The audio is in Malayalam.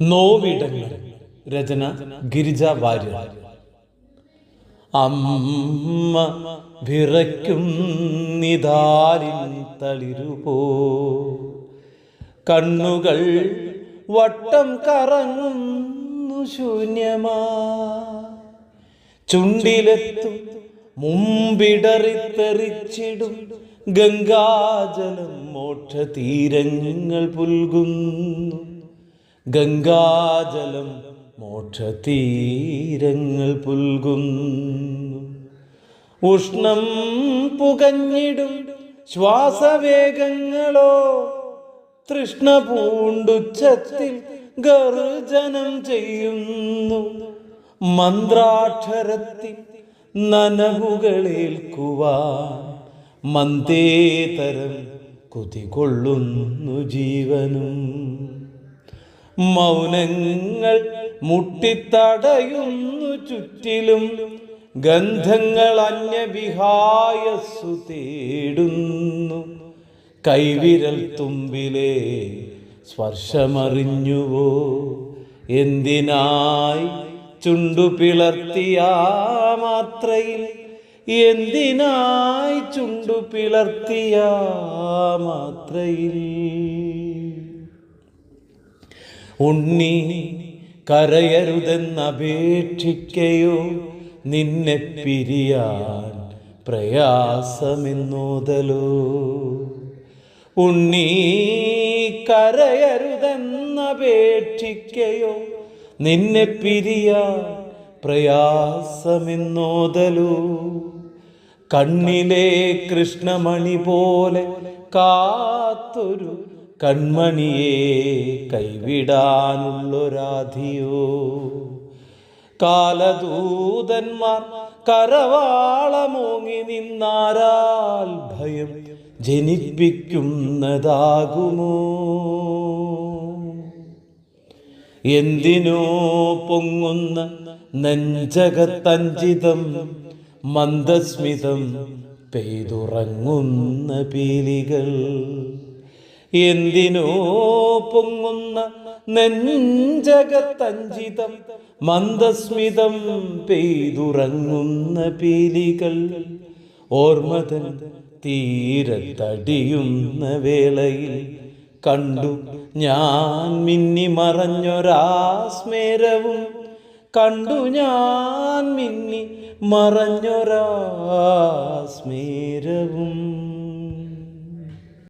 നോവിടങ്ങൾ. രചന ഗിരിജ വാര്യർ. അമ്മ വിറയ്ക്കും നിതാരിൻ തളിരുപോ, കണ്ണുകൾ വട്ടം കറങ്ങുന്നു ശൂന്യമാ, ചുണ്ടിലെത്തും മുമ്പിടറിത്തെറിച്ചിടും ഗംഗാജലം മോക്ഷതീരങ്ങൾ പുൽകുന്നു, ഗംഗാജലം മോക്ഷതീരങ്ങൾ പുൽകുന്നു. ഉഷ്ണം പുകഞ്ഞിടും ശ്വാസവേഗങ്ങളോ തൃഷ്ണ പൂണ്ടുച്ചത്തിൽ ഗർജനം ചെയ്യുന്നു, മന്ത്രാക്ഷരത്തിൽ നനവുകളേൽക്കുവാൻ മന്ദേതരം കുതികൊള്ളുന്നു ജീവനും. മൗനങ്ങൾ മുട്ടിത്തടയുന്നു ചുറ്റിലും, ഗന്ധങ്ങൾ അന്യവിഹായസ്സു തേടുന്നു, കൈവിരൽ തുമ്പിലെ സ്പർശമറിഞ്ഞുവോ, എന്തിനായി ചുണ്ടുപിളർത്തിയ മാത്രയിൽ, എന്തിനായി ചുണ്ടുപിളർത്തിയ മാത്രയിൽ. ഉണ്ണി കരയരുതെന്നപേക്ഷിക്കയോ, നിന്നെ പിരിയാൻ പ്രയാസമെന്നോതലോ. ഉണ്ണി കരയരുതെന്നപേക്ഷിക്കയോ, നിന്നെ പിരിയാൻ പ്രയാസമെന്നോതലോ. കണ്ണിലെ കൃഷ്ണമണി പോലെ കാത്തൊരു കൺമണിയെ കൈവിടാനുള്ളൊരാധിയോ. കാലദൂതന്മാർ കരവാളമോങ്ങി നിന്നാരാൽ ഭയം ജനിപ്പിക്കുന്നതാകുമോ. എന്തിനോ പൊങ്ങുന്ന നെഞ്ചകത്തഞ്ചിതം മന്ദസ്മിതം പെയ്തുറങ്ങുന്ന പീലികൾ. എന്തിനോ പൊങ്ങുന്ന നെഞ്ചകത്തഞ്ചിതം മന്ദസ്മിതം പെയ്തുറങ്ങുന്ന പീലികൾ. ഓർമ്മതൻ തീരത്തടിയുന്ന വേളയിൽ കണ്ടു ഞാൻ മിന്നി മറഞ്ഞൊരാസ്മേരവും, കണ്ടു ഞാൻ മിന്നി മറഞ്ഞൊരാസ്മേരവും.